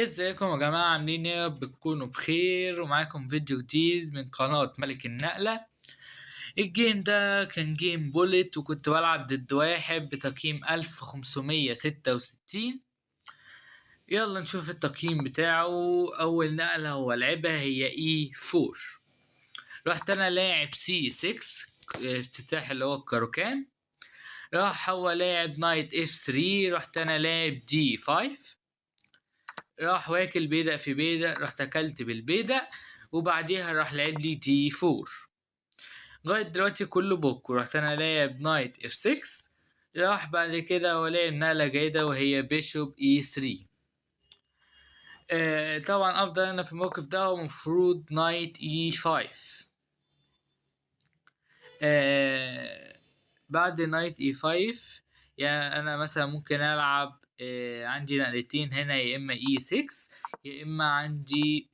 ازيكم يا جماعة؟ عاملين ايه؟ بتكونوا بخير ومعاكم فيديو جديد من قناة ملك النقلة. الجيم ده كان جيم بوليت، وكنت بلعب ضد واحد بتقييم 1566. يلا نشوف التقييم بتاعه. أول نقلة هو لعبها هي E4. رحت أنا لاعب C6 افتتاح اللي هو الكاروكان. راح هو لاعب نايت F3، رحت أنا لاعب D5. راح واكل بيدق في بيدق، رحت اكلت بالبيدق وبعديها راح لعب لي دي 4. لغاية دلوقتي كله بوك، ورحت انا لاعب نايت اف 6. راح بعد كده ولاعب نقلة جيدة وهي بيشوب اي 3. طبعا افضل انا في الموقف ده هو مفروض نايت اي 5. بعد نايت اي 5 يعني انا مثلا ممكن العب عندي نقلتين هنا، يا اما اي 6 يا اما عندي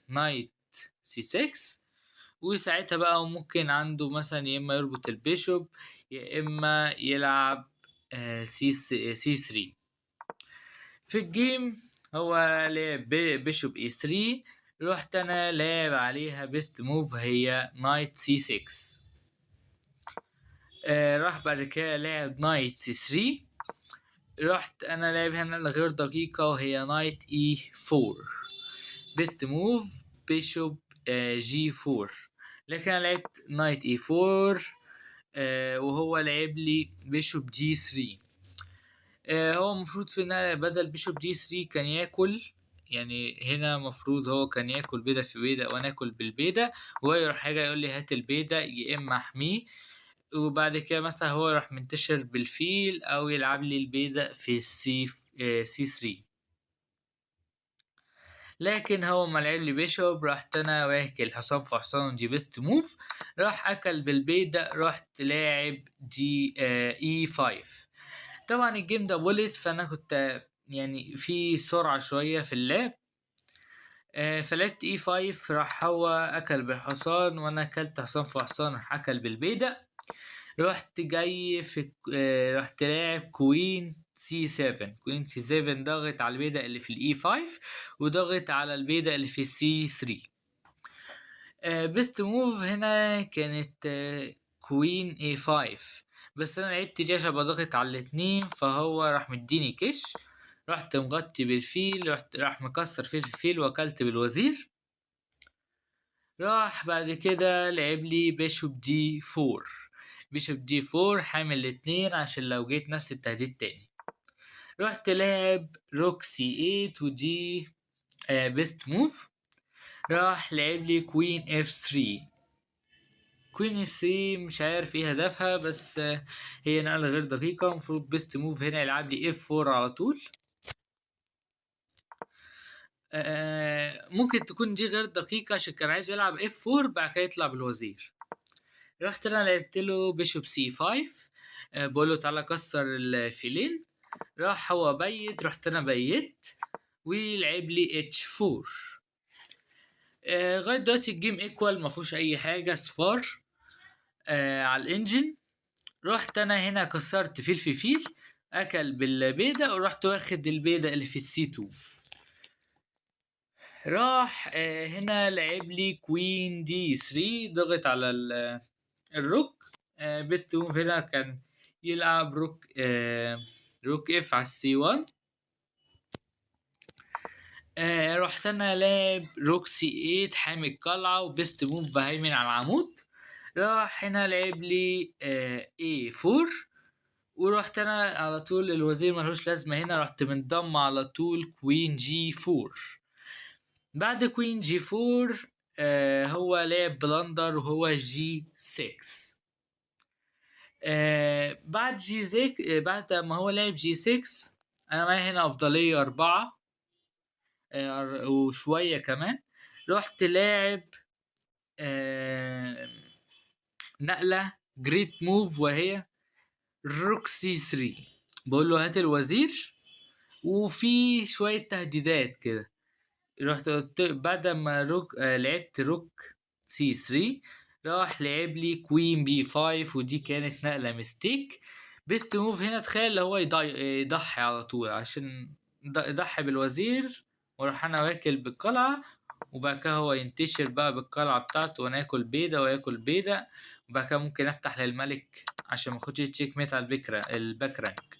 نايت سي 6. وساعتها بقى ممكن عنده مثلا يا اما يربط البيشوب يا اما يلعب سي 3 في الجيم. هو لعب بيشوب اي 3، رحت انا لعب عليها بيست موف هي نايت سي 6. راح بعد كده لعب نايت سي 3. رحت انا لعب هنا غير دقيقة وهي نايت اي 4. بيست موف بيشوب جي 4. لكن انا لعبت نايت اي 4 وهو لعب لي بيشوب جي 3. هو المفروض في بدل بيشوب جي 3 كان ياكل، يعني هنا مفروض هو كان ياكل بيضة في بيضة وانا اكل بالبيضة، وهو يروح حاجة يقول لي هات البيضة يا اما احميه، وبعد كده مثلا هو يروح منتشر بالفيل او يلعب لي البيضة في سي 3. لكن هو ما لعب لي بيشوب، رحت انا واكل حصان في حصان دي بيست موف. راح اكل بالبيضة، رحت لاعب دي اي 5. طبعا الجيم ده بوليت، فانا كنت يعني في سرعة شوية في اللعب. فلعبت اي 5، راح هو اكل بالحصان وانا اكلت حصان في حصان، راح اكل بالبيضة. رحت جاي في رحت لاعب كوين سي 7. كوين سي 7 ضغط على البيضة اللي في الاي 5 وضغط على البيضة اللي في السي 3. بيست موف هنا كانت كوين اي 5، بس انا لعبت دي عشان بضغط على الاتنين، فهو راح مديني كش. رحت مغطي بالفيل، راح مكسر فيه الفيل واكلت بالوزير. راح بعد كده لعب لي بيشوب دي 4. بيشوب دي 4 حامل الاتنين عشان لو جيت نفس التهديد تاني. رحت لعب روك سي 8 ودي بيست موف. راح لعب لي كوين اف 3. كوين اف 3 مش عارف ايه هدفها، بس هي نقلة غير دقيقة. المفروض بيست موف هنا يلعب لي اف 4 على طول. ممكن تكون دي غير دقيقة عشان كان عايز يلعب اف 4 بعد كده يطلع بالوزير. رحت انا لعبت له بيشوب سي 5. بقول له تعالى كسر الفيلين. راح هو بيت، رحت انا بيت ولعب لي اتش 4. لغايه دلوقتي الجيم ايكوال، ما فيهوش اي حاجه صفار على الانجن. رحت انا هنا كسرت فيل في فيل، اكل بالبيضه ورحت واخد البيضه اللي في السي 2. راح هنا لعب لي كوين دي 3، ضغط على الروك. بيست موف هنا كان يلعب روك اف على السي 1. رحت انا لعب روك سي 8 حامي القلعة، وبيست موف بهيمن على العمود. راح هنا لعب لي اي 4. ورحت انا على طول الوزير ملوش لازمة هنا، رحت منضم على طول كوين جي 4. بعد كوين جي 4 هو لعب بلندر وهو جي 6. بعد جي 6 بعد ما هو لعب جي 6 انا معايا هنا افضلية 4 وشوية كمان. رحت لاعب نقلة جريت موف وهي روكسي 3. بقول له هات الوزير وفي شوية تهديدات كده. رحت بعد ما لعبت روك سي 3، راح لعب لي كوين بي 5، ودي كانت نقلة ميستيك. بيست موف هنا تخيل هو يضحي على طول عشان يضحي بالوزير واروح انا واكل بالقلعة، وبعد كده هو ينتشر بقى بالقلعة بتاعته وانا اكل بيضة وياكل بيضة، وبعد كده ممكن افتح للملك عشان ماخدش تشيك ميت على الباك رانك.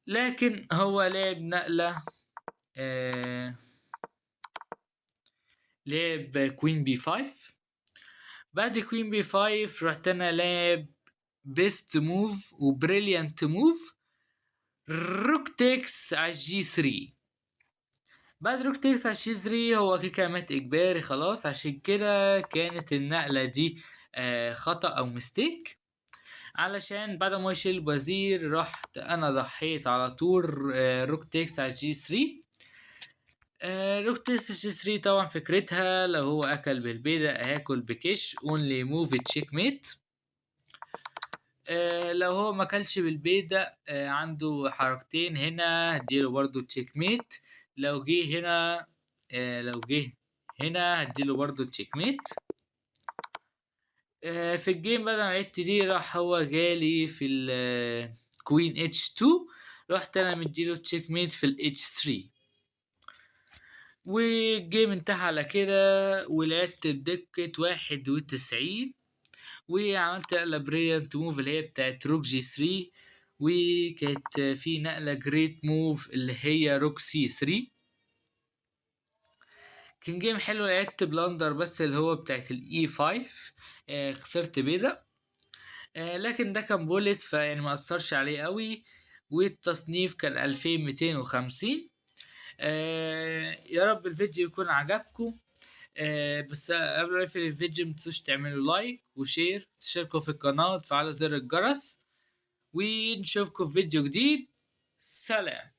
لكن هو لعب نقلة، آه لعب كوين بي 5. بعد كوين بي 5 رحت انا لعب بيست موف وبريليانت موف، روك تيكس على الجي 3. بعد روك تيكس على الجي 3 هو كده مات اجباري خلاص، عشان كده كانت النقلة دي خطأ او مستيك. علشان بعد ما يشيل الوزير رحت انا ضحيت على طول روك تيكس على جي 3. روك تيكس جي 3 طبعا فكرتها لو هو اكل بالبيضة هاكل بكش اونلي موف تشيك ميت. لو هو ما كلش بالبيضة عنده حركتين هنا هديله برضو تشيك ميت. لو جه هنا لو جه هنا هديله برضو تشيك ميت. في الجيم بدل ما لعبت دي راح هو جالي في الكوين اتش 2، رحت انا مديله تشيك ميت في الاتش 3، والجيم انتهى على كده. ولعبت بدكة 91 وعملت نقلة بريانت موف اللي هي بتاعت روك جي 3، وكانت في نقلة جريت موف اللي هي روك سي 3. كان جيم حلو، لعبت بلندر بس اللي هو بتاعت الاي 5، خسرت بيضة. لكن ده كان بولت فيعني ما اثرش عليه قوي، والتصنيف كان 2250. يا رب الفيديو يكون عجبكم. بس قبل ما اقفل الفيديو متنسوش تعملوا لايك وشير، تشتركوا في القناة وتفعلوا زر الجرس، ونشوفكم في فيديو جديد. سلام.